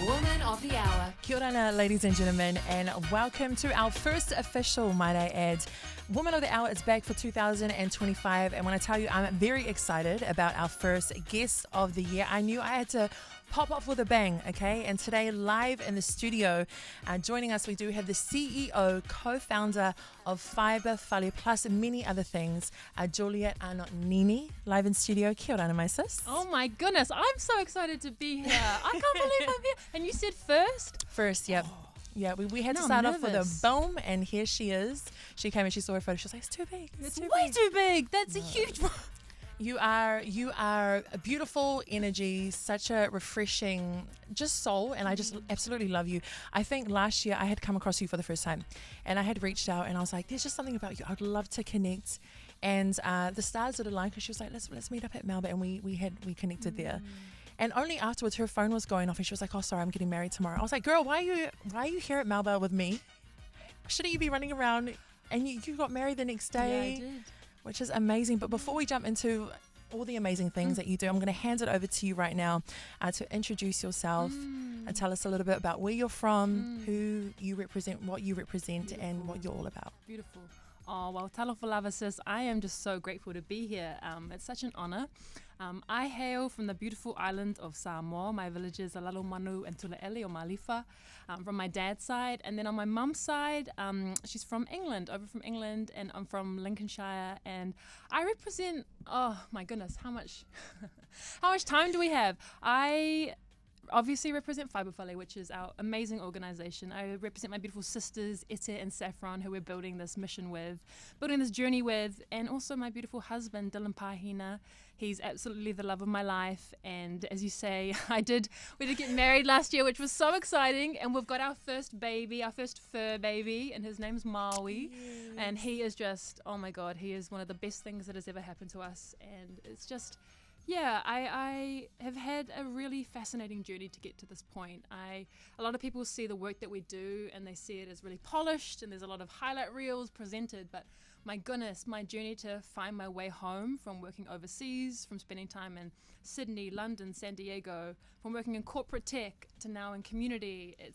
Woman of the Hour. Kia ora, ladies and gentlemen, and welcome to our first official, might I add, Woman of the Hour is back for 2025, and when I tell you, I'm very excited about our first guest of the year. I knew I had to pop off with a bang, okay? And today, live in the studio, joining us, we do have the CEO, co-founder of Fibre Fale, plus many other things, Julia Arnott-Neenee, live in studio. Kia ora, my sis. Oh my goodness, I'm so excited to be here. I can't believe I'm here. And you said first? First, yep. Yeah, we had to No, start I'm off with a nervous. boom, and here she is. She came and she saw her photo. She was like, it's too big. It's too way big. too big. That's a huge one. You are a beautiful energy, such a refreshing, just soul, and I just absolutely love you. I think last year I had come across you for the first time, and I had reached out, and I was like, "There's just something about you. I'd love to connect." And the stars did align because she was like, "Let's meet up at Melbourne," and we connected there. And only afterwards, her phone was going off, and she was like, "Oh, sorry, I'm getting married tomorrow." I was like, "Girl, why are you here at Melbourne with me? Shouldn't you be running around?" And you got married the next day. Yeah, I did. Which is amazing. But before we jump into all the amazing things that you do, I'm going to hand it over to you right now to introduce yourself and tell us a little bit about where you're from, who you represent, what you represent, and what you're all about. Beautiful. Oh, well, talofa lava sis, I am just so grateful to be here. It's such an honor. I hail from the beautiful island of Samoa. My village is Alalomanu and Tulaeli or Malifa from my dad's side. And then on my mum's side, she's from England, over from England, and I'm from Lincolnshire. And I represent, oh my goodness, how much time do we have? I obviously represent Fibre Fale, which is our amazing organization. I represent my beautiful sisters, Ete and Saffron, who we're building this mission with, building this journey with, and also my beautiful husband, Dylan Pahina. He's absolutely the love of my life. And as you say, we did get married last year, which was so exciting. And we've got our first baby, our first fur baby, and his name's Maui. Yes. And he is just, oh my God, he is one of the best things that has ever happened to us. And it's just, yeah, I have had a really fascinating journey to get to this point. A lot of people see the work that we do and they see it as really polished and there's a lot of highlight reels presented, but my goodness, my journey to find my way home from working overseas, from spending time in Sydney, London, San Diego, from working in corporate tech to now in community, it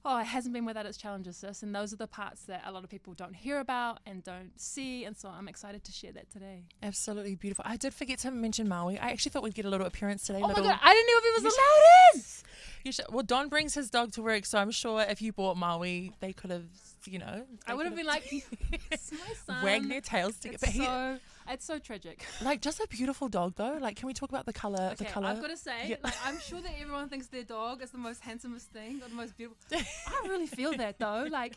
hasn't been without its challenges, sis. And those are the parts that a lot of people don't hear about and don't see. And so I'm excited to share that today. Absolutely beautiful. I did forget to mention Maui. I actually thought we'd get a little appearance today. Oh my God, I didn't know if he was allowed in. You should, well, Don brings his dog to work, so I'm sure if you bought Maui, they could have, I would have been like, it's my son. wagged their tails together. It's so tragic. Like, just a beautiful dog, though. Like, can we talk about the color? Okay, the color. I've got to say, Yeah. I'm sure that everyone thinks their dog is the most handsomest thing or the most beautiful. I really feel that though. Like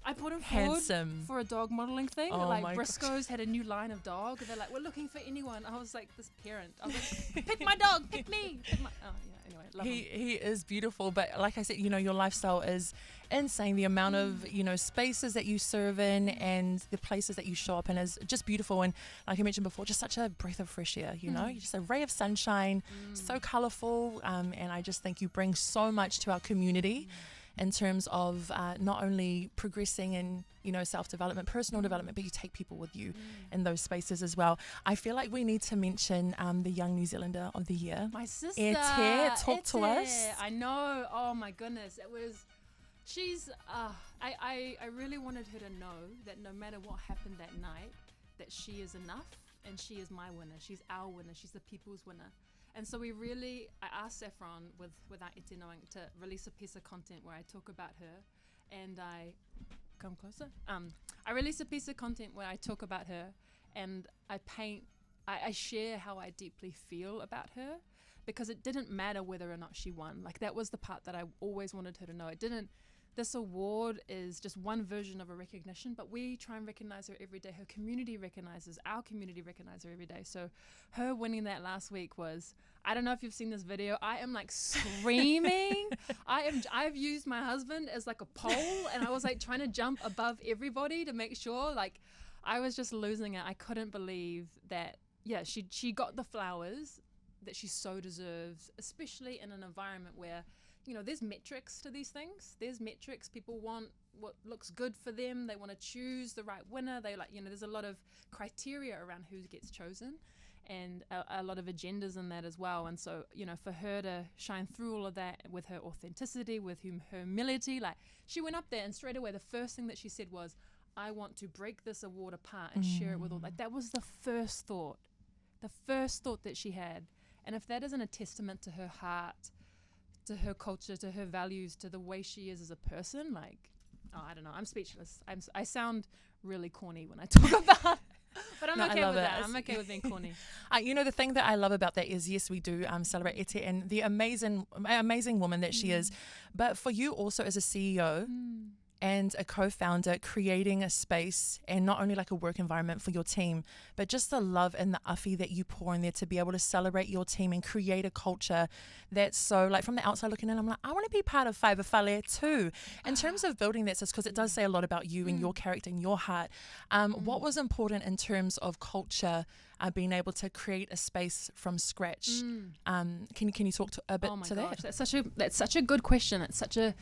I put him forward Handsome. for a dog modeling thing. Oh Like my Briscoe's had a new line of dog. They're like, we're looking for anyone. I was like, this parent. I was like, pick my dog, pick me. Oh yeah. Anyway, love him. He is beautiful, but like I said, your lifestyle is insane. The amount of spaces that you serve in and the places that you show up in is just beautiful. And like I mentioned before, just such a breath of fresh air. You're just a ray of sunshine, so colourful. And I just think you bring so much to our community in terms of not only progressing in self-development, personal development, but you take people with you in those spaces as well. I feel like we need to mention the Young New Zealander of the Year. My sister. Ete, talk to Ete. us. I know. Oh my goodness. She's, I really wanted her to know that no matter what happened that night, that she is enough and she is my winner. She's our winner. She's the people's winner. And so I asked Saffron, without Ete knowing, to release a piece of content where I talk about her and come closer. I release a piece of content where I talk about her and I share how I deeply feel about her, because it didn't matter whether or not she won. Like, that was the part that I always wanted her to know. This award is just one version of a recognition, but we try and recognize her every day. Our community recognizes her every day. So her winning that last week was, I don't know if you've seen this video. I am like screaming. I've used my husband as like a pole, and I was like trying to jump above everybody to make sure. Like, I was just losing it. I couldn't believe that. Yeah, she got the flowers that she so deserves, especially in an environment where, there's metrics to these things. There's metrics. People want what looks good for them. They want to choose the right winner. There's a lot of criteria around who gets chosen. and a lot of agendas in that as well. And so, you know, for her to shine through all of that with her authenticity, with her humility, like she went up there and straight away the first thing that she said was, I want to break this award apart and share it with all. Like that was the first thought that she had. And if that isn't a testament to her heart, to her culture, to her values, to the way she is as a person, like, oh, I don't know, I'm speechless. I sound really corny when I talk about but I'm okay with that. I'm okay with being corny. You know, the thing that I love about that is, yes, we do celebrate Ete and the amazing woman that she is. But for you also as a CEO and a co-founder, creating a space and not only like a work environment for your team, but just the love and the awhi that you pour in there to be able to celebrate your team and create a culture that's so, like, from the outside looking in, I'm like, I want to be part of Fibre Fale too. In terms of building that, because it does say a lot about you and your character and your heart. What was important in terms of culture, being able to create a space from scratch? Can you talk a bit to that? That's such a good question. It's such a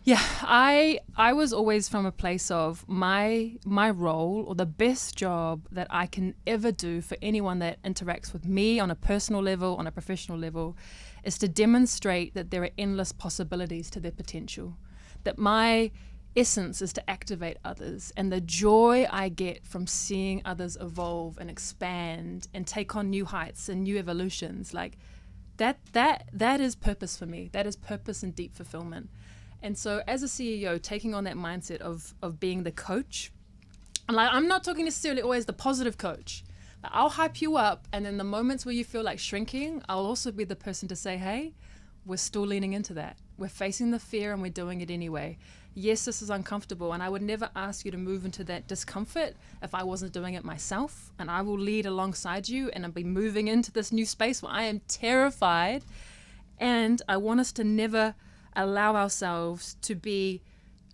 Yeah, I was always from a place of my role, or the best job that I can ever do for anyone that interacts with me on a personal level, on a professional level, is to demonstrate that there are endless possibilities to their potential. That my essence is to activate others, and the joy I get from seeing others evolve and expand and take on new heights and new evolutions, like that is purpose for me. That is purpose and deep fulfillment. And so as a CEO, taking on that mindset of being the coach, and like, I'm not talking necessarily always the positive coach. Like, I'll hype you up, and in the moments where you feel like shrinking, I'll also be the person to say, hey, we're still leaning into that. We're facing the fear and we're doing it anyway. Yes, this is uncomfortable, and I would never ask you to move into that discomfort if I wasn't doing it myself. And I will lead alongside you, and I'll be moving into this new space where I am terrified. And I want us to never allow ourselves to be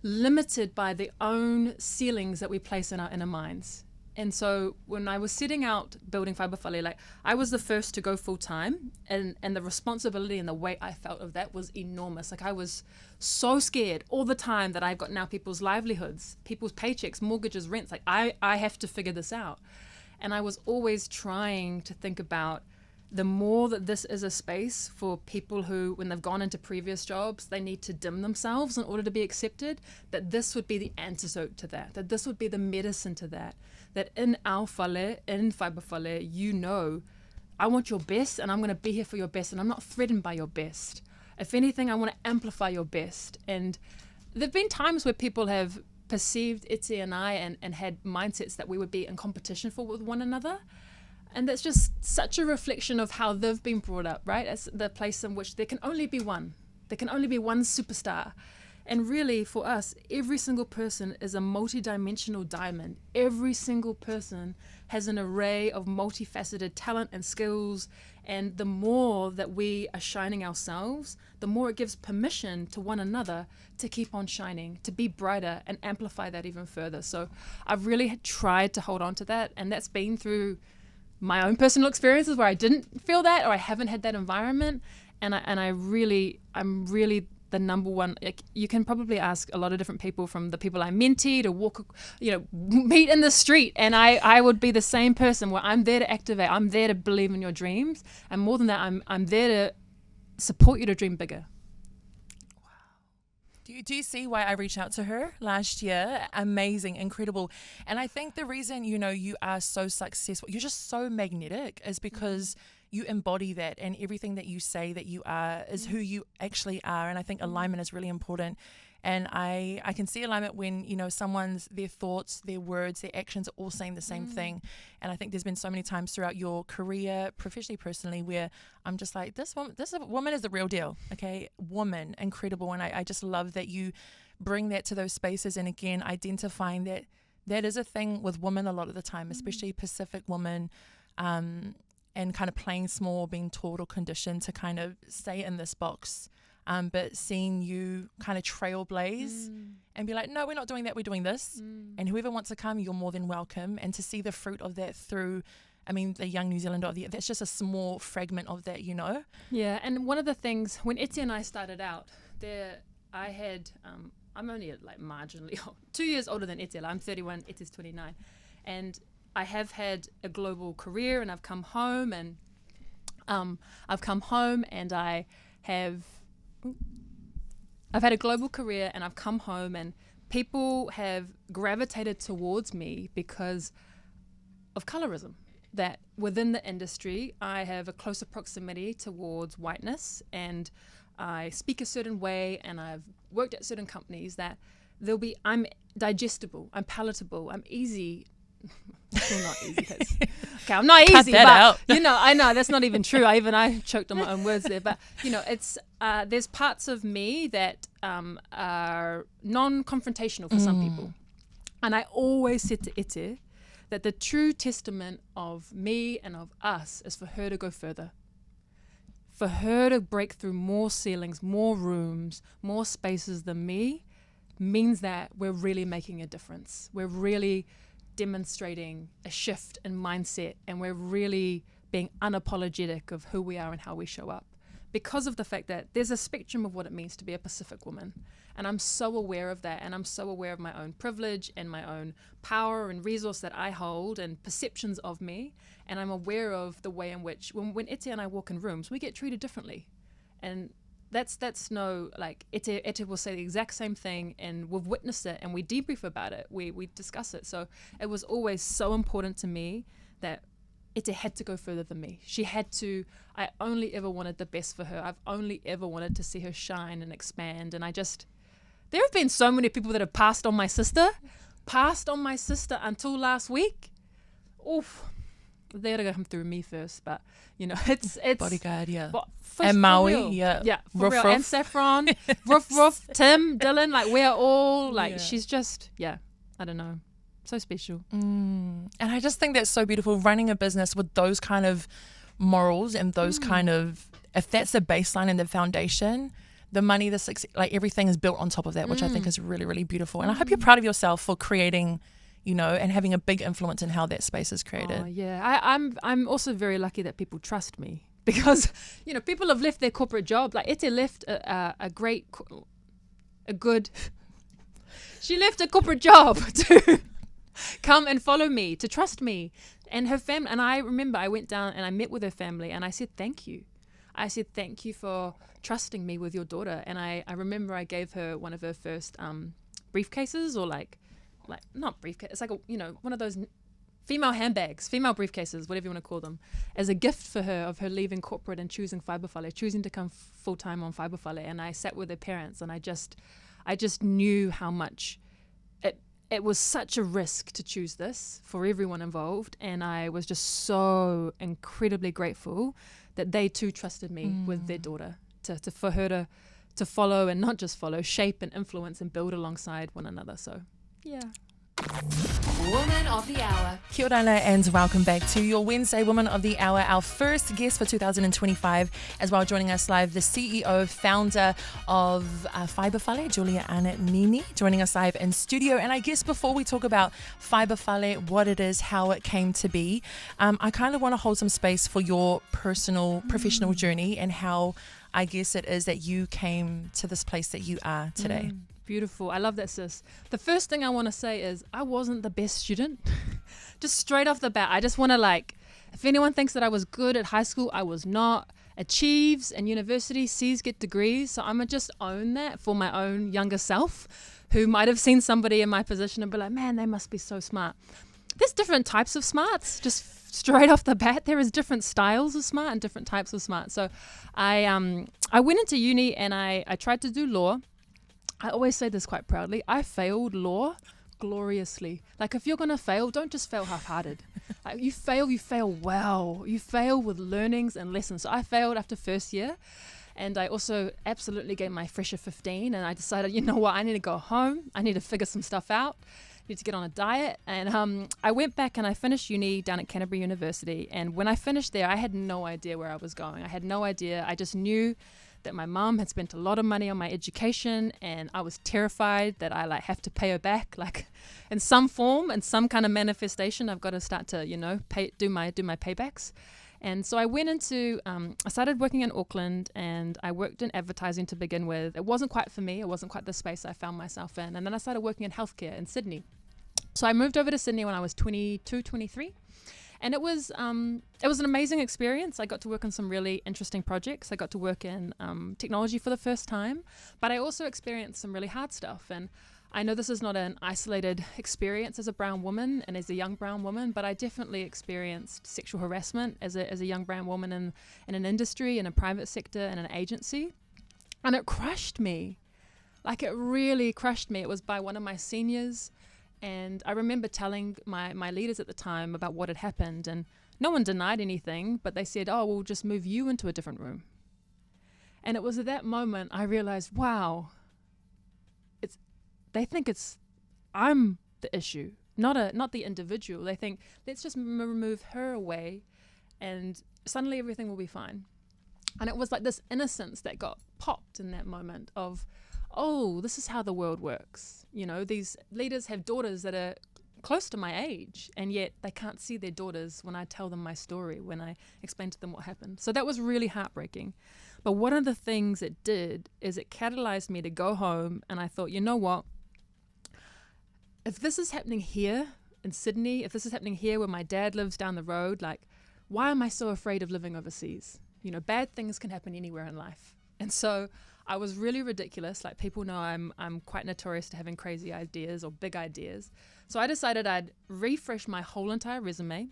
limited by the own ceilings that we place in our inner minds. And so when I was setting out building Fibre Fale, like, I was the first to go full time, and the responsibility and the weight I felt of that was enormous. Like, I was so scared all the time that I've got now people's livelihoods, people's paychecks, mortgages, rents. Like, I have to figure this out. And I was always trying to think about, the more that this is a space for people who, when they've gone into previous jobs, they need to dim themselves in order to be accepted, that this would be the antidote to that this would be the medicine to that in our fale, in Fibre Fale, you know, I want your best, and I'm going to be here for your best, and I'm not threatened by your best. If anything, I want to amplify your best. And there've been times where people have perceived Ete and I and had mindsets that we would be in competition with one another. And that's just such a reflection of how they've been brought up, right? It's the place in which there can only be one. There can only be one superstar. And really, for us, every single person is a multi-dimensional diamond. Every single person has an array of multifaceted talent and skills. And the more that we are shining ourselves, the more it gives permission to one another to keep on shining, to be brighter and amplify that even further. So I've really tried to hold on to that. And that's been through my own personal experiences where I didn't feel that, or I haven't had that environment, and I'm really the number one. Like, you can probably ask a lot of different people, from the people I mentored or meet in the street, and I would be the same person where I'm there to activate, I'm there to believe in your dreams, and more than that, I'm there to support you to dream bigger. Do you see why I reached out to her last year? Amazing, incredible. And I think the reason, you are so successful, you're just so magnetic, is because you embody that, and everything that you say that you are is who you actually are. And I think alignment is really important. And I can see alignment when, their thoughts, their words, their actions are all saying the same thing. And I think there's been so many times throughout your career, professionally, personally, where I'm just like, this woman is the real deal. Okay. Woman, incredible. And I just love that you bring that to those spaces. And again, identifying that is a thing with women a lot of the time, especially Pacific women, and kind of playing small, being taught or conditioned to kind of stay in this box. But seeing you kind of trailblaze and be like, no, we're not doing that, we're doing this. And whoever wants to come, you're more than welcome. And to see the fruit of that through, the Young New Zealander of the year, that's just a small fragment of that, Yeah, and one of the things, when Ete and I started out, I had, I'm only like marginally old, 2 years older than Ete. I'm 31, Ete's 29. And I have had a global career, and I've come home and I've had a global career, and I've come home, and people have gravitated towards me because of colorism. That within the industry, I have a closer proximity towards whiteness, and I speak a certain way, and I've worked at certain companies that I'm digestible, I'm palatable, I'm easy. Still not easy. Okay, I'm not easy, Cut that out. I know that's not even true. I choked on my own words there, but it's there's parts of me that are non-confrontational for some people, and I always said to Ete that the true testament of me and of us is for her to go further, for her to break through more ceilings, more rooms, more spaces than me, means that we're really making a difference. We're really demonstrating a shift in mindset, and we're really being unapologetic of who we are and how we show up, because of the fact that there's a spectrum of what it means to be a Pacific woman, and I'm so aware of that, and I'm so aware of my own privilege and my own power and resource that I hold and perceptions of me, and I'm aware of the way in which when Ete and I walk in rooms, we get treated differently, and that's no, like, Ete will say the exact same thing, and we've witnessed it, and we debrief about it, we discuss it. So it was always so important to me that Ete had to go further than me. She had to. I only ever wanted the best for her. I've only ever wanted to see her shine and expand, and there have been so many people that have passed on my sister until last week. Oof. They gotta come through me first, but it's Bodyguard, yeah. And Maui, yeah. For real. And Saffron, Roof, Tim, Dylan, like we're all like, she's just, I don't know, so special. And I just think that's so beautiful, running a business with those kind of morals and those kind of, if that's the baseline and the foundation, the money, the success, like everything is built on top of that, which I think is really, really beautiful. And I hope you're proud of yourself for creating, and having a big influence in how that space is created. Oh, yeah. I'm also very lucky that people trust me, because, people have left their corporate job. Like Ete left she left a corporate job to come and follow me, to trust me and her family. And I remember I went down and I met with her family, and I said, thank you. I said, thank you for trusting me with your daughter. And I remember I gave her one of her first briefcases, or like not briefcase, it's like one of those female handbags, female briefcases, whatever you want to call them, as a gift for her of her leaving corporate and choosing Fibre Fale, choosing to come full-time on Fibre Fale. And I sat with her parents, and I just knew how much it was such a risk to choose this for everyone involved, and I was just so incredibly grateful that they too trusted me with their daughter, for her to follow, and not just follow, shape and influence and build alongside one another. So yeah. Woman of the Hour. Kia ora and welcome back to your Wednesday Woman of the Hour. Our first guest for 2025, as well, joining us live, the CEO, founder of Fibre Fale, Julia Arnott-Neenee, joining us live in studio. And I guess before we talk about Fibre Fale, what it is, how it came to be, I kind of want to hold some space for your personal, professional journey, and how I guess it is that you came to this place that you are today. Beautiful. I love that, sis. The first thing I want to say is I wasn't the best student. Just straight off the bat, I just want to, if anyone thinks that I was good at high school, I was not. Achieves in university, C's get degrees. So I'm going to just own that for my own younger self, who might have seen somebody in my position and be like, man, they must be so smart. There's different types of smarts. Just straight off the bat, there is different styles of smart and different types of smart. So I went into uni, and I tried to do law. I always say this quite proudly. I failed law gloriously. Like, if you're going to fail, don't just fail half-hearted. Like, you fail well. You fail with learnings and lessons. So I failed after first year, and I also absolutely gave my fresher 15, and I decided, you know what, I need to go home. I need to figure some stuff out. I need to get on a diet. And I went back and I finished uni down at Canterbury University. And when I finished there, I had no idea where I was going. I had no idea. I just knew that my mum had spent a lot of money on my education, and I was terrified that I have to pay her back, in some form, in some kind of manifestation. I've got to start to, do my paybacks. And so I went into, I started working in Auckland, and I worked in advertising to begin with. It wasn't quite for me. It wasn't quite the space I found myself in. And then I started working in healthcare in Sydney. So I moved over to Sydney when I was 22, 23. And it was an amazing experience. I got to work on some really interesting projects. I got to work in technology for the first time, but I also experienced some really hard stuff. And I know this is not an isolated experience as a brown woman and as a young brown woman, but I definitely experienced sexual harassment as a young brown woman in an industry, in a private sector, in an agency. And it crushed me. Like, it really crushed me. It was by one of my seniors. And I remember telling my leaders at the time about what had happened, and no one denied anything, but they said, oh, we'll just move you into a different room. And it was at that moment I realized, wow, they think I'm the issue, not the individual. They think, let's just remove her away and suddenly everything will be fine. And it was like this innocence that got popped in that moment of, oh, this is how the world works. You know, these leaders have daughters that are close to my age, and yet they can't see their daughters when I tell them my story, when I explain to them what happened. So that was really heartbreaking. But one of the things it did is it catalyzed me to go home, and I thought, you know what? If this is happening here in Sydney, if this is happening here where my dad lives down the road, like, why am I so afraid of living overseas? You know, bad things can happen anywhere in life. And so I was really ridiculous. Like, people know I'm quite notorious to having crazy ideas or big ideas. So I decided I'd refresh my whole entire resume.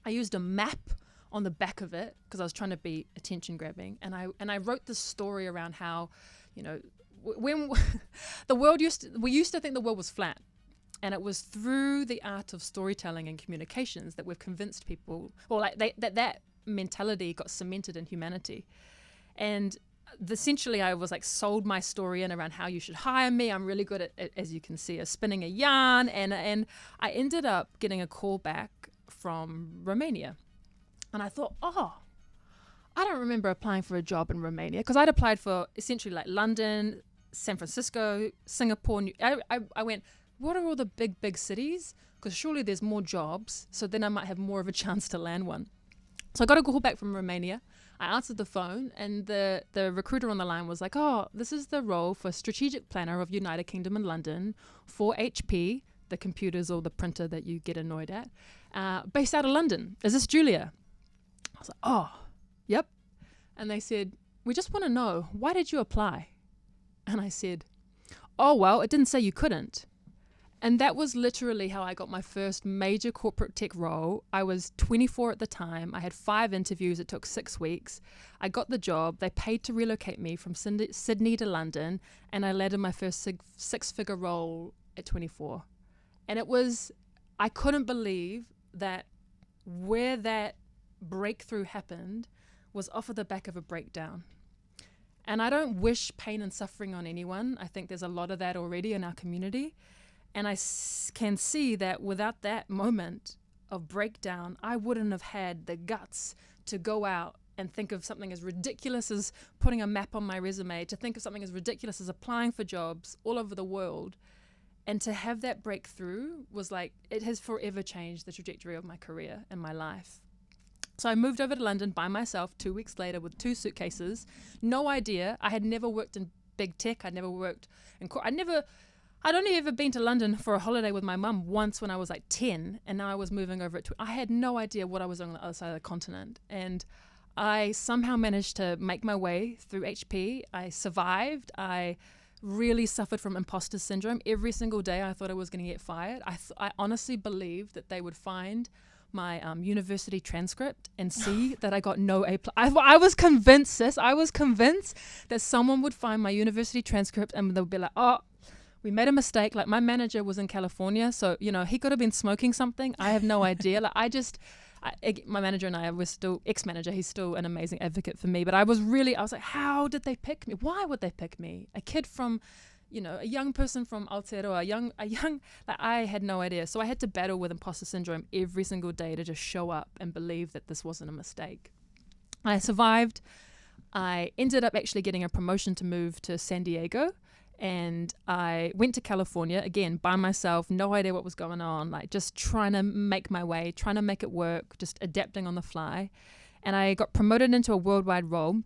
I used a map on the back of it because I was trying to be attention grabbing. And I wrote this story around how, you know, when we used to think the world was flat. And it was through the art of storytelling and communications that we've convinced people, or like that mentality got cemented in humanity. And essentially I was like sold my story in around how you should hire me. I'm really good at, as you can see, spinning a yarn. And I ended up getting a call back from Romania. And I thought, oh, I don't remember applying for a job in Romania, because I'd applied for essentially like London, San Francisco, Singapore. I went, what are all the big cities? Because surely there's more jobs, so then I might have more of a chance to land one. So I got a call back from Romania. I answered the phone, and the recruiter on the line was like, oh, this is the role for strategic planner of United Kingdom and London for HP, the computers or the printer that you get annoyed at, based out of London. Is this Julia? I was like, oh, yep. And they said, we just want to know, why did you apply? And I said, oh, well, it didn't say you couldn't. And that was literally how I got my first major corporate tech role. I was 24 at the time. I had 5 interviews. It took 6 weeks. I got the job. They paid to relocate me from Sydney to London, and I landed my first 6-figure role at 24. And it was, I couldn't believe that where that breakthrough happened was off of the back of a breakdown. And I don't wish pain and suffering on anyone. I think there's a lot of that already in our community. And I can see that without that moment of breakdown, I wouldn't have had the guts to go out and think of something as ridiculous as putting a map on my resume, to think of something as ridiculous as applying for jobs all over the world. And to have that breakthrough was like, it has forever changed the trajectory of my career and my life. So I moved over to London by myself 2 weeks later with 2 suitcases. No idea. I had never worked in big tech. I'd never worked in I'd only ever been to London for a holiday with my mum once when I was like 10, and now I was moving over it. I had no idea what I was doing on the other side of the continent. And I somehow managed to make my way through HP. I survived. I really suffered from imposter syndrome. Every single day I thought I was going to get fired. I honestly believed that they would find my university transcript and see that I got no A+. I was convinced, sis. I was convinced that someone would find my university transcript and they'll be like, oh, we made a mistake. Like, my manager was in California, so, you know, he could have been smoking something. I have no idea. Like, my manager and I were still, ex-manager, he's still an amazing advocate for me. But I was like, how did they pick me? Why would they pick me? A kid from, you know, a young person from Aotearoa, like, I had no idea. So I had to battle with imposter syndrome every single day to just show up and believe that this wasn't a mistake. I survived. I ended up actually getting a promotion to move to San Diego. And I went to California, again, by myself, no idea what was going on, like just trying to make my way, trying to make it work, just adapting on the fly. And I got promoted into a worldwide role.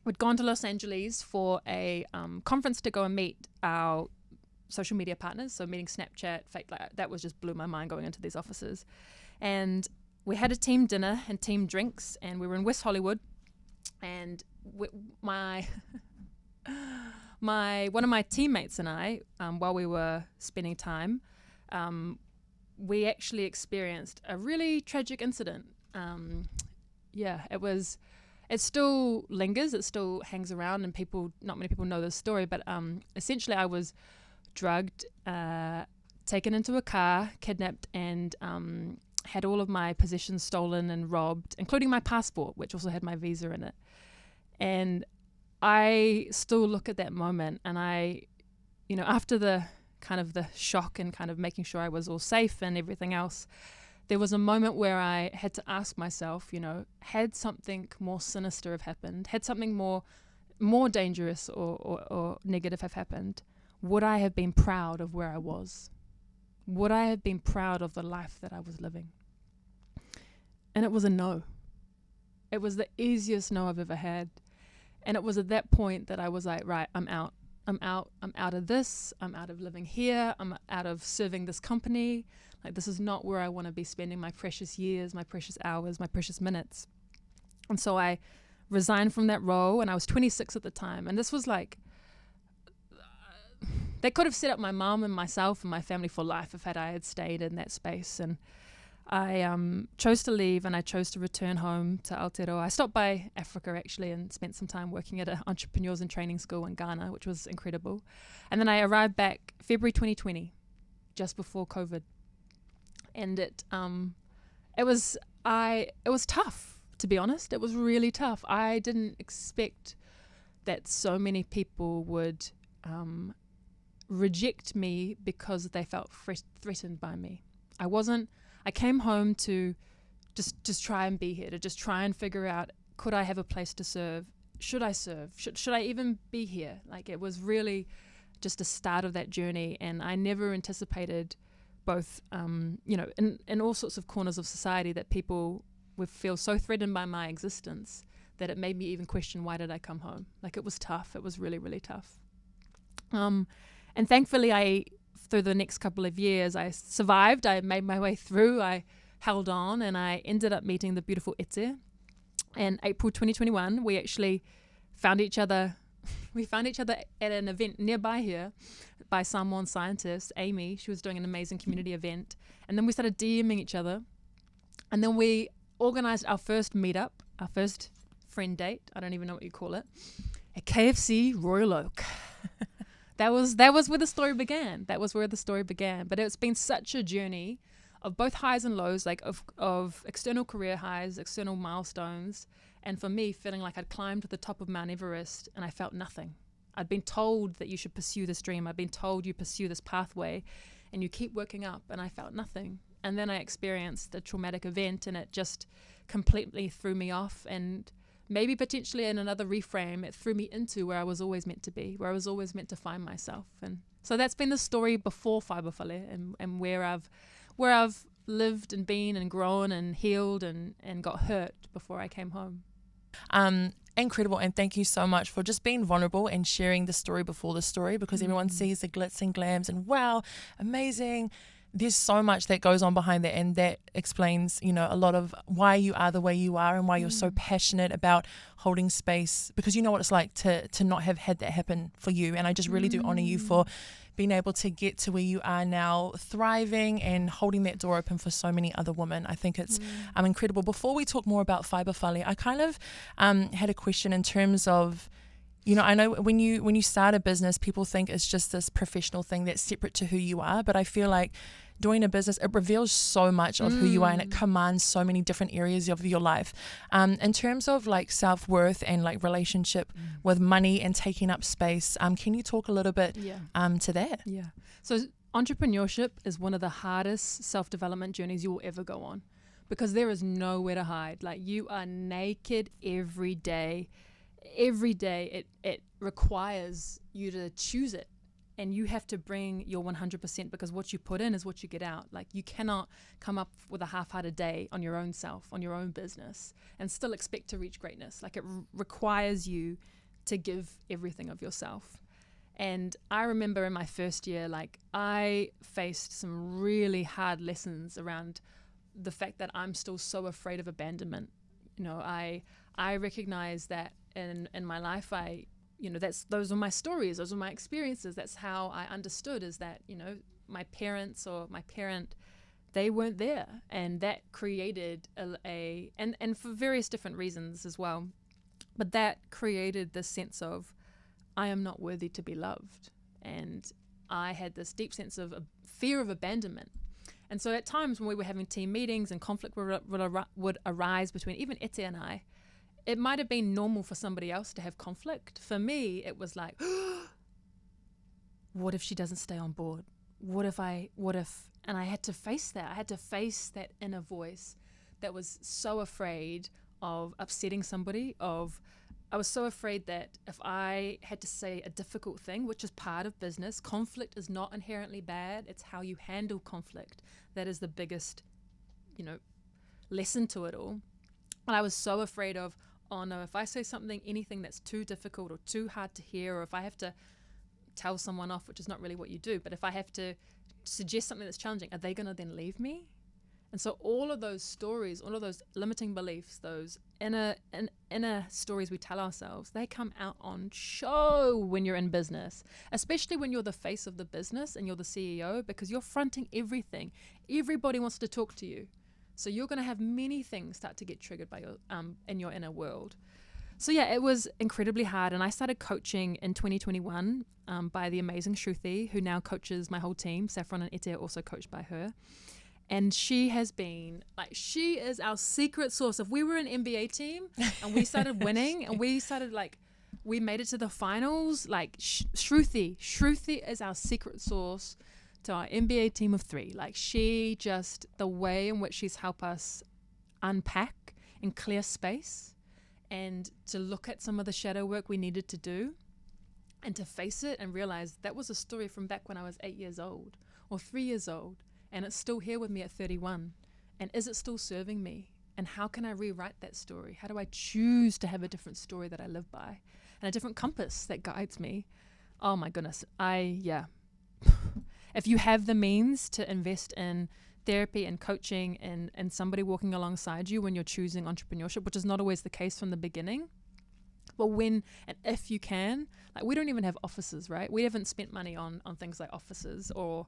We'd gone to Los Angeles for a conference to go and meet our social media partners. So meeting Snapchat, that was just blew my mind going into these offices. And we had a team dinner and team drinks, and we were in West Hollywood. And one of my teammates and I, while we were spending time, we actually experienced a really tragic incident. It still lingers, it still hangs around, and not many people know this story, but essentially I was drugged, taken into a car, kidnapped, and had all of my possessions stolen and robbed, including my passport, which also had my visa in it. And I still look at that moment, and after the kind of the shock and kind of making sure I was all safe and everything else, there was a moment where I had to ask myself, had something more sinister have happened, had something more dangerous or negative have happened, would I have been proud of where I was? Would I have been proud of the life that I was living? And it was a no. It was the easiest no I've ever had. And it was at that point that I was like, right, I'm out. I'm out of this. I'm out of living here. I'm out of serving this company. Like, this is not where I want to be spending my precious years, my precious hours, my precious minutes. And so I resigned from that role, and I was 26 at the time. And this was like, they could have set up my mom and myself and my family for life if I had stayed in that space. And I chose to leave, and I chose to return home to Aotearoa. I stopped by Africa actually and spent some time working at an entrepreneurs and training school in Ghana, which was incredible. And then I arrived back February 2020, just before COVID. And it was tough, to be honest. It was really tough. I didn't expect that so many people would reject me because they felt threatened by me. I came home to just try and be here, to just try and figure out, could I have a place to serve? Should I serve? Should I even be here? Like, it was really just a start of that journey, and I never anticipated both, in all sorts of corners of society that people would feel so threatened by my existence that it made me even question, why did I come home? Like, it was tough. It was really, really tough. And thankfully, through the next couple of years, I survived. I made my way through. I held on, and I ended up meeting the beautiful Ete. In April 2021, we actually found each other. We found each other at an event nearby here by Samoan scientist, Amy. She was doing an amazing community event. And then we started DMing each other. And then we organized our first meetup, our first friend date, I don't even know what you call it, at KFC Royal Oak. That was where the story began. That was where the story began. But it's been such a journey of both highs and lows, like of external career highs, external milestones, and for me, feeling like I'd climbed to the top of Mount Everest and I felt nothing. I'd been told that you should pursue this dream. I'd been told you pursue this pathway, and you keep working up, and I felt nothing. And then I experienced a traumatic event, and it just completely threw me off, and maybe potentially in another reframe, it threw me into where I was always meant to be, where I was always meant to find myself. And so that's been the story before Fibre Fale, and where I've lived and been and grown and healed and got hurt before I came home. Incredible, and thank you so much for just being vulnerable and sharing the story before the story, because everyone sees the glitz and glams and wow, amazing. There's so much that goes on behind that, and that explains, a lot of why you are the way you are and why you're so passionate about holding space, because you know what it's like to not have had that happen for you. And I just really do honor you for being able to get to where you are now, thriving and holding that door open for so many other women. I think it's incredible. Before we talk more about Fibre Fale, I kind of had a question in terms of, I know when you start a business, people think it's just this professional thing that's separate to who you are, but I feel like doing a business, it reveals so much of who you are, and it commands so many different areas of your life. In terms of like self-worth and like relationship with money and taking up space, can you talk a little bit to that? Yeah. So entrepreneurship is one of the hardest self-development journeys you will ever go on, because there is nowhere to hide. Like, you are naked every day. Every day it requires you to choose it, and you have to bring your 100%, because what you put in is what you get out. Like, you cannot come up with a half-hearted day on your own self, on your own business, and still expect to reach greatness. Like, it requires you to give everything of yourself. And I remember in my first year, like I faced some really hard lessons around the fact that I'm still so afraid of abandonment. You know, I recognize that in my life, those are my stories, those are my experiences. That's how I understood, is that, you know, my parents or my parent, they weren't there, and that created and for various different reasons as well, but that created this sense of, I am not worthy to be loved. And I had this deep sense of fear of abandonment. And so at times when we were having team meetings and conflict would arise between even Ete and I, it might have been normal for somebody else to have conflict. For me, it was like, what if she doesn't stay on board? What if, and I had to face that. I had to face that inner voice that was so afraid of upsetting somebody, I was so afraid that if I had to say a difficult thing, which is part of business, conflict is not inherently bad. It's how you handle conflict that is the biggest, you know, lesson to it all. And I was so afraid of, oh no, if I say anything that's too difficult or too hard to hear, or if I have to tell someone off, which is not really what you do, but if I have to suggest something that's challenging, are they going to then leave me? And so all of those stories, all of those limiting beliefs, those inner stories we tell ourselves, they come out on show when you're in business, especially when you're the face of the business and you're the CEO, because you're fronting everything. Everybody wants to talk to you. So you're going to have many things start to get triggered by your in your inner world. So yeah, it was incredibly hard. And I started coaching in 2021 by the amazing Shruti, who now coaches my whole team. Saffron and Ete are also coached by her. And she has been, like, she is our secret source. If we were an NBA team and we started winning and we made it to the finals, like Shruti is our secret source to our NBA team of 3. Like, she just, the way in which she's helped us unpack and clear space and to look at some of the shadow work we needed to do and to face it and realize that was a story from back when I was 8 years old or 3 years old. And it's still here with me at 31. And is it still serving me? And how can I rewrite that story? How do I choose to have a different story that I live by and a different compass that guides me? Oh my goodness. If you have the means to invest in therapy and coaching and somebody walking alongside you when you're choosing entrepreneurship, which is not always the case from the beginning, but when and if you can, like, we don't even have offices, right? We haven't spent money on things like offices or,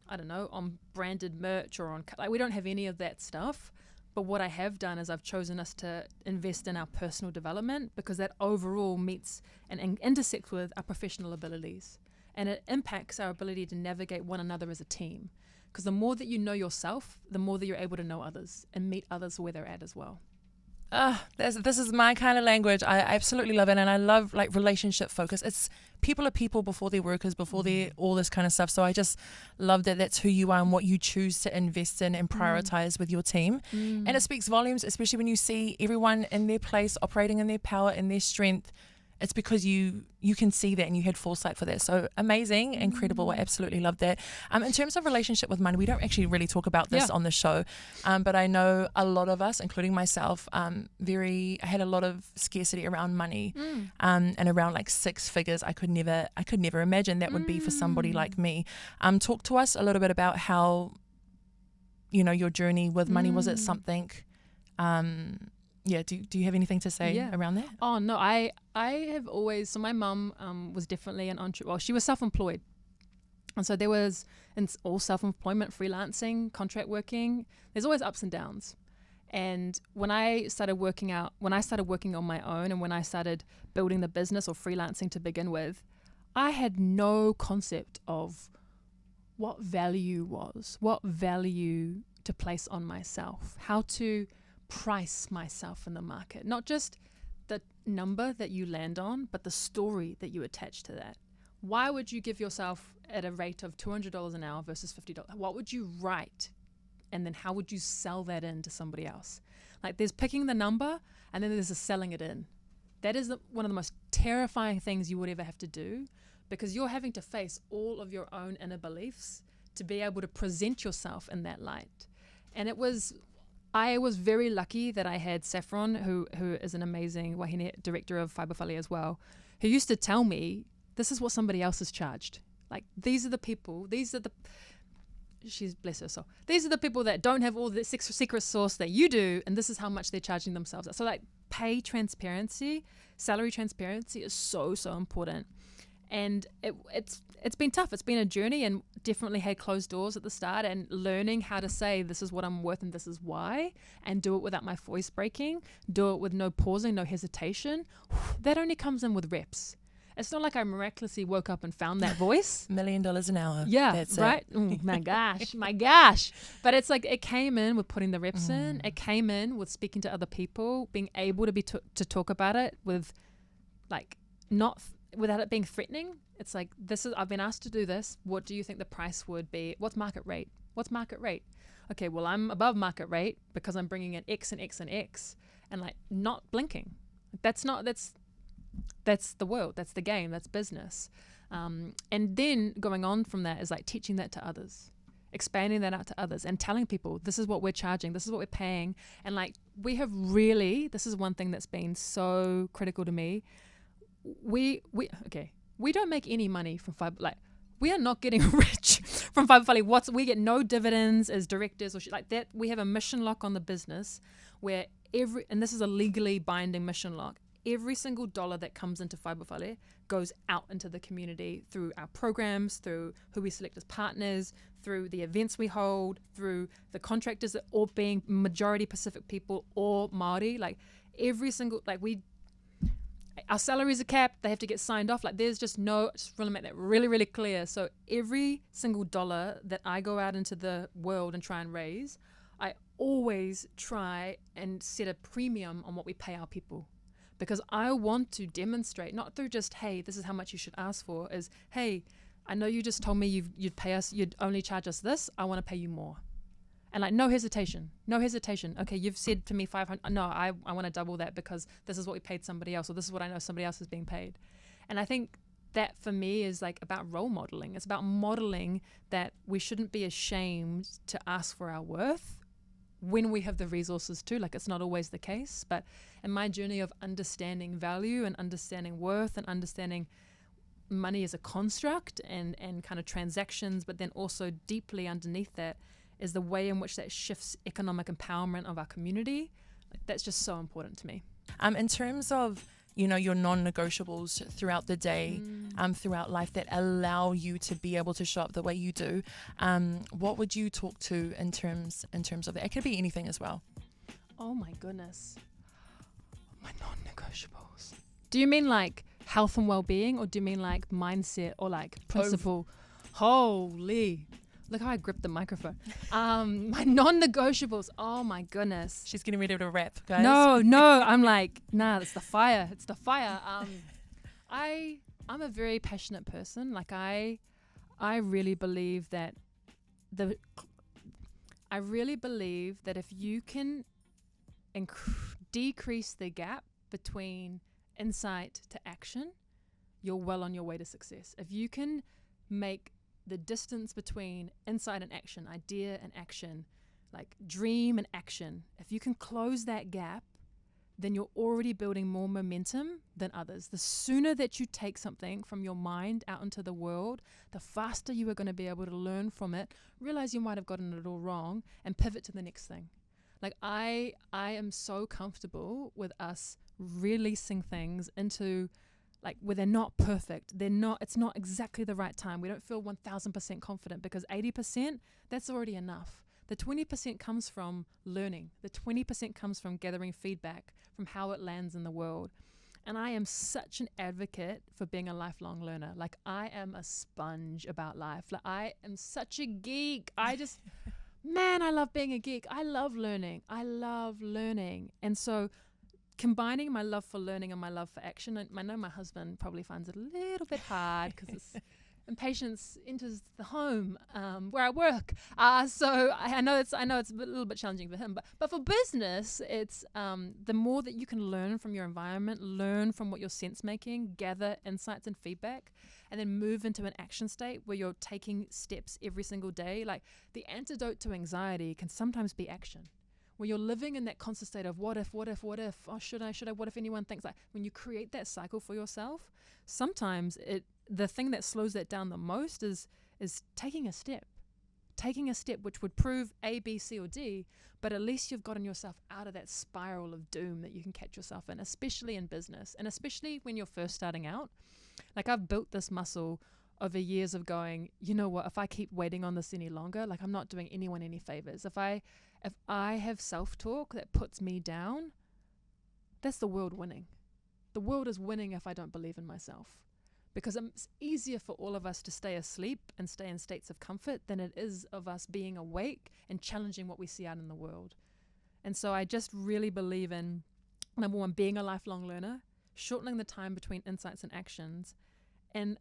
I don't know, on branded merch or on, like, we don't have any of that stuff. But what I have done is I've chosen us to invest in our personal development, because that overall meets and intersects with our professional abilities. And it impacts our ability to navigate one another as a team. Because the more that you know yourself, the more that you're able to know others and meet others where they're at as well. This is my kind of language. I absolutely love it. And I love, like, relationship focus. It's people are people before they're workers, before they're all this kind of stuff. So I just love that that's who you are and what you choose to invest in and prioritize with your team. And it speaks volumes, especially when you see everyone in their place, operating in their power and their strength. It's because you can see that and you had foresight for that. So amazing, incredible. I absolutely love that. In terms of relationship with money, we don't actually really talk about this on the show, but I know a lot of us, including myself, I had a lot of scarcity around money, and around like 6 figures. I could never imagine that would be for somebody like me. Talk to us a little bit about how, you know, your journey with money. Was it something? Do you have anything to say around that? Oh, no, I have always, so my mum was definitely an entrepreneur. Well, she was self-employed. And so there was all self-employment, freelancing, contract working. There's always ups and downs. And when I started working on my own, and when I started building the business or freelancing to begin with, I had no concept of what value was, what value to place on myself, how to price myself in the market, not just the number that you land on, but the story that you attach to that. Why would you give yourself at a rate of $200 an hour versus $50? What would you write? And then how would you sell that in to somebody else? Like, there's picking the number and then there's a selling it in. That is one of the most terrifying things you would ever have to do, because you're having to face all of your own inner beliefs to be able to present yourself in that light. And I was very lucky that I had Saffron, who is an amazing wahine director of Fibre Fale as well, who used to tell me, this is what somebody else is charged. Like, these are the people, she's, bless her soul, these are the people that don't have all the secret sauce that you do, and this is how much they're charging themselves. So like, pay transparency, salary transparency is so important. And it's been tough. It's been a journey, and definitely had closed doors at the start, and learning how to say this is what I'm worth and this is why, and do it without my voice breaking, do it with no pausing, no hesitation. That only comes in with reps. It's not like I miraculously woke up and found that voice. $1 million an hour. Yeah, that's right? It. My gosh. But it's like, it came in with putting the reps in. It came in with speaking to other people, being able to to talk about it with, like, not without it being threatening. It's like, I've been asked to do this. What do you think the price would be? What's market rate? Okay, well, I'm above market rate because I'm bringing in X and X and X, and like, not blinking. That's the world, that's the game, that's business. And then going on from that is like teaching that to others, expanding that out to others, and telling people this is what we're charging, this is what we're paying. And like, this is one thing that's been so critical to me. We don't make any money from Fibre. Like, we are not getting rich from Fibre Fale. We get no dividends as directors or shit like that. We have a mission lock on the business where and this is a legally binding mission lock, every single dollar that comes into Fibre Fale goes out into the community through our programs, through who we select as partners, through the events we hold, through the contractors that all being majority Pacific people or Māori. Like, every single, like, our salaries are capped, they have to get signed off. Like, there's just no, just want to make that really, really clear. So every single dollar that I go out into the world and try and raise, I always try and set a premium on what we pay our people. Because I want to demonstrate, not through just, hey, this is how much you should ask for, is, hey, I know you just told me you'd pay us, you'd only charge us this, I want to pay you more. And like, no hesitation. Okay, you've said to me 500. No, I want to double that because this is what we paid somebody else, or this is what I know somebody else is being paid. And I think that for me is like about role modeling. It's about modeling that we shouldn't be ashamed to ask for our worth when we have the resources to. Like, it's not always the case, but in my journey of understanding value and understanding worth and understanding money as a construct and kind of transactions, but then also deeply underneath that is the way in which that shifts economic empowerment of our community. That's just so important to me. In terms of, your non-negotiables throughout the day, throughout life that allow you to be able to show up the way you do, what would you talk to in terms of that? It could be anything as well. Oh my goodness. My non-negotiables. Do you mean like health and well-being, or do you mean like mindset or like principle? Holy. Look how I gripped the microphone. My non-negotiables. Oh my goodness. She's getting ready to rap, guys. No. I'm like, nah, it's the fire. I'm a very passionate person. Like, I really believe that if you can decrease the gap between insight to action, you're well on your way to success. If you can make the distance between insight and action, idea and action, like dream and action, if you can close that gap, then you're already building more momentum than others. The sooner that you take something from your mind out into the world, the faster you are going to be able to learn from it, realize you might have gotten it all wrong, and pivot to the next thing. Like, I am so comfortable with us releasing things into, like, where they're not perfect, it's not exactly the right time. We don't feel 1000% confident, because 80%, that's already enough. The 20% comes from learning. The 20% comes from gathering feedback from how it lands in the world. And I am such an advocate for being a lifelong learner. Like, I am a sponge about life. Like, I am such a geek. Man, I love being a geek. I love learning. And so combining my love for learning and my love for action, and I know my husband probably finds it a little bit hard because impatience enters the home where I work. So I know it's a little bit challenging for him, but for business, it's the more that you can learn from your environment, learn from what you're sense making, gather insights and feedback, and then move into an action state where you're taking steps every single day. Like, the antidote to anxiety can sometimes be action. when you're living in that constant state of what if, oh, should I, what if anyone thinks, like when you create that cycle for yourself, sometimes the thing that slows that down the most is taking a step which would prove A, B, C, or D, but at least you've gotten yourself out of that spiral of doom that you can catch yourself in, especially in business, and especially when you're first starting out. Like, I've built this muscle over years of going, you know what, if I keep waiting on this any longer, like, I'm not doing anyone any favors. If I have self-talk that puts me down, that's the world winning. The world is winning if I don't believe in myself. Because it's easier for all of us to stay asleep and stay in states of comfort than it is of us being awake and challenging what we see out in the world. And so I just really believe in, number one, being a lifelong learner, shortening the time between insights and actions. And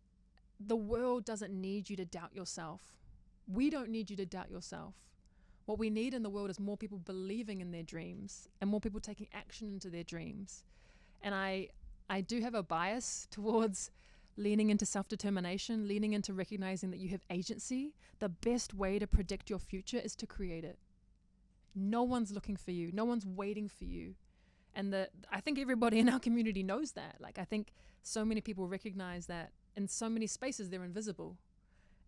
the world doesn't need you to doubt yourself. We don't need you to doubt yourself. What we need in the world is more people believing in their dreams and more people taking action into their dreams. And I do have a bias towards leaning into self-determination, leaning into recognizing that you have agency. The best way to predict your future is to create it. No one's looking for you. No one's waiting for you. And I think everybody in our community knows that. Like, I think so many people recognize that in so many spaces they're invisible.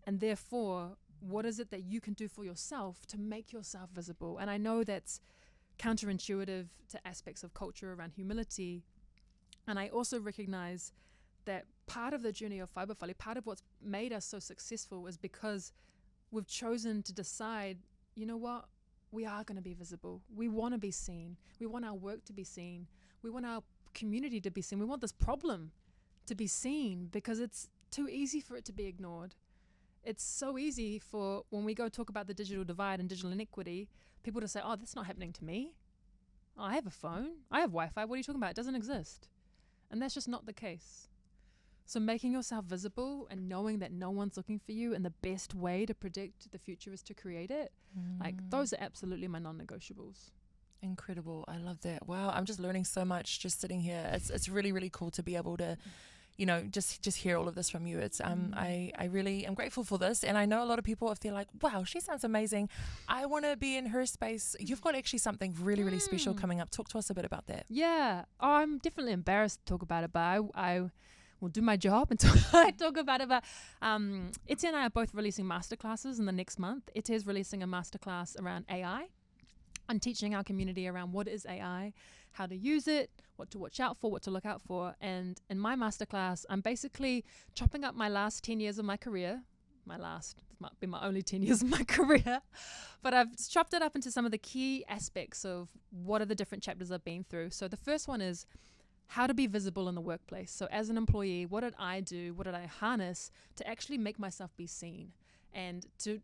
And therefore, what is it that you can do for yourself to make yourself visible? And I know that's counterintuitive to aspects of culture around humility. And I also recognize that part of the journey of Fibre Fale, part of what's made us so successful is because we've chosen to decide, you know what, we are going to be visible. We want to be seen. We want our work to be seen. We want our community to be seen. We want this problem to be seen because it's too easy for it to be ignored. It's so easy for, when we go talk about the digital divide and digital inequity, people to say, oh, that's not happening to me. Oh, I have a phone. I have Wi-Fi. What are you talking about? It doesn't exist. And that's just not the case. So making yourself visible and knowing that no one's looking for you, and the best way to predict the future is to create it, like, those are absolutely my non-negotiables. Incredible. I love that. Wow. I'm just learning so much just sitting here. It's really, really cool to be able to, you know, just hear all of this from you. It's I really am grateful for this. And I know a lot of people, if they're like, wow, she sounds amazing, I want to be in her space. You've got actually something really, really special coming up. Talk to us a bit about that. Yeah. Oh, I'm definitely embarrassed to talk about it, but I will do my job and talk about it. But Ete and I are both releasing masterclasses in the next month. Ete is releasing a masterclass around AI. I'm teaching our community around what is AI, how to use it, what to watch out for, what to look out for. And in my masterclass, I'm basically chopping up my last 10 years of my career. It might be my only 10 years of my career. But I've chopped it up into some of the key aspects of what are the different chapters I've been through. So the first one is how to be visible in the workplace. So as an employee, what did I do? What did I harness to actually make myself be seen? And to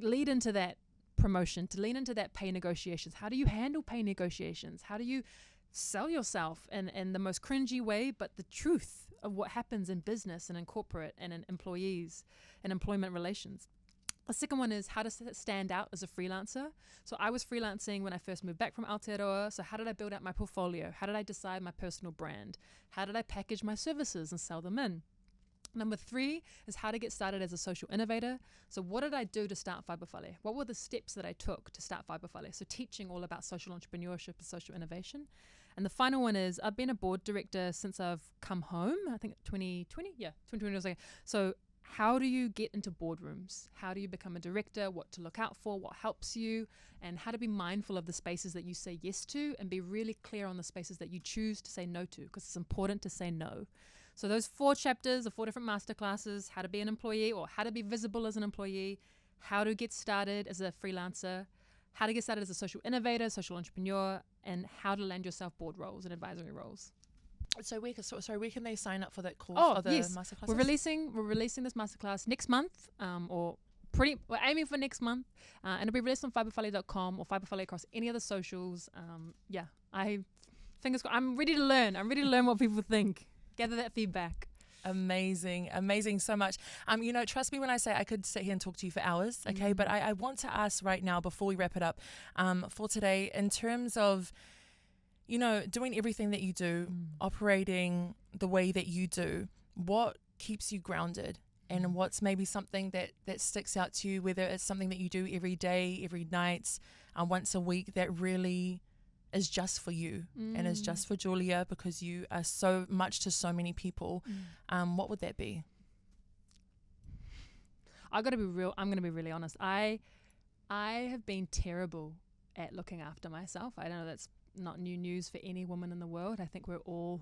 lead into that promotion, to lean into that pay negotiations. How do you handle pay negotiations? How do you sell yourself in the most cringy way, but the truth of what happens in business and in corporate and in employees and employment relations? The second one is how to stand out as a freelancer. So I was freelancing when I first moved back from Aotearoa. So how did I build out my portfolio? How did I decide my personal brand? How did I package my services and sell them in? Number 3 is how to get started as a social innovator. So what did I do to start Fibre Fale? What were the steps that I took to start Fibre Fale? So teaching all about social entrepreneurship and social innovation. And the final one is I've been a board director since I've come home. I think 2020. Yeah, 2020 was like. So how do you get into boardrooms? How do you become a director? What to look out for? What helps you? And how to be mindful of the spaces that you say yes to and be really clear on the spaces that you choose to say no to, because it's important to say no. So those 4 chapters of 4 different masterclasses: how to be an employee or how to be visible as an employee, how to get started as a freelancer, how to get started as a social innovator, social entrepreneur, and how to land yourself board roles and advisory roles. So where can they sign up for that course? Oh, or the yes. masterclasses? We're releasing this masterclass next month, we're aiming for next month, and it'll be released on fibrefale.com or Fibre Fale across any other socials. I'm ready to learn. I'm ready to learn what people think. Gather that feedback. Amazing so much. Trust me when I say I could sit here and talk to you for hours, okay? But I want to ask right now, before we wrap it up for today, in terms of, doing everything that you do, operating the way that you do, what keeps you grounded? and what's maybe something that sticks out to you, whether it's something that you do every day, every night, once a week, that really is just for you and is just for Julia, because you are so much to so many people. What would that be? I'm going to be really honest. I have been terrible at looking after myself. I know that's not new news for any woman in the world. I think we all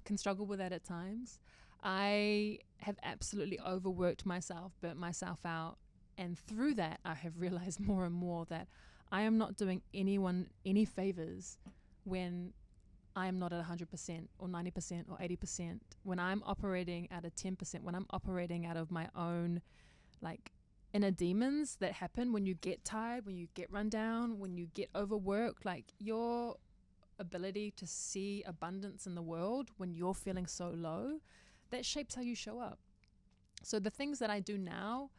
can struggle with that at times. I have absolutely overworked myself, burnt myself out, and through that I have realized more and more that I am not doing anyone any favors when I am not at 100% or 90% or 80%, when I'm operating at a 10%, when I'm operating out of my own like inner demons that happen when you get tired, when you get run down, when you get overworked. Like, your ability to see abundance in the world when you're feeling so low, that shapes how you show up. So the things that I do now,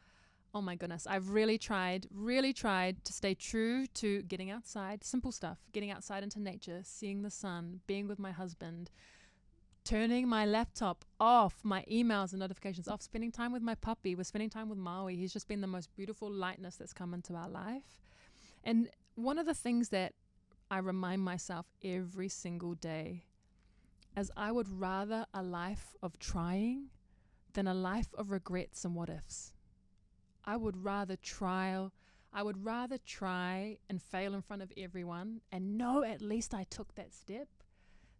oh my goodness, I've really tried to stay true to getting outside, simple stuff, getting outside into nature, seeing the sun, being with my husband, turning my laptop off, my emails and notifications off, spending time with my puppy. We're spending time with Maui. He's just been the most beautiful lightness that's come into our life. And one of the things that I remind myself every single day is I would rather a life of trying than a life of regrets and what ifs. I would rather try and fail in front of everyone and know at least I took that step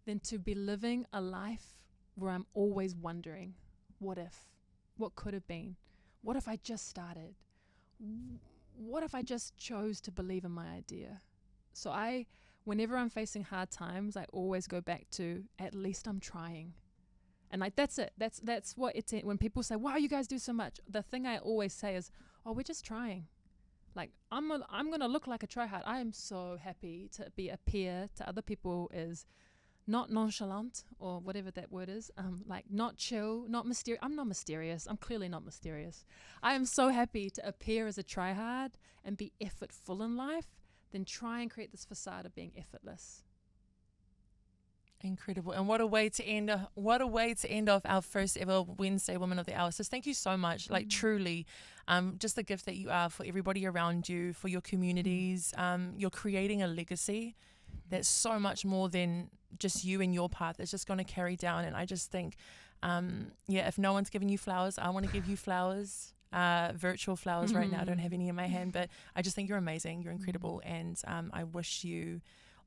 than to be living a life where I'm always wondering, what if? What could have been? What if I just started? What if I just chose to believe in my idea? So whenever I'm facing hard times, I always go back to, at least I'm trying. And like, that's it. That's what it's in. When people say, wow, you guys do so much, the thing I always say is, oh, we're just trying. Like, I'm going to look like a tryhard. I am so happy to be a peer to other people, is not nonchalant or whatever that word is. Like, not chill, not mysterious. I'm not mysterious. I'm clearly not mysterious. I am so happy to appear as a tryhard and be effortful in life than try and create this facade of being effortless. Incredible. And what a way to end off our first ever Wednesday Woman of the Hour. So thank you so much. Like, truly, just the gift that you are for everybody around you, for your communities. You're creating a legacy that's so much more than just you and your path. It's just going to carry down. And I just think, if no one's giving you flowers, I want to give you flowers. Virtual flowers right now. I don't have any in my hand, but I just think you're amazing. You're incredible. And I wish you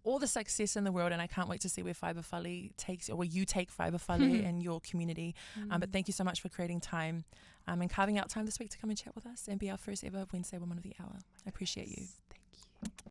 all the success in the world, and I can't wait to see where Fibre Fale takes, or where you take Fibre Fale and your community. But thank you so much for creating time and carving out time this week to come and chat with us and be our first ever Wednesday Woman of the Hour. I appreciate you. Thank you.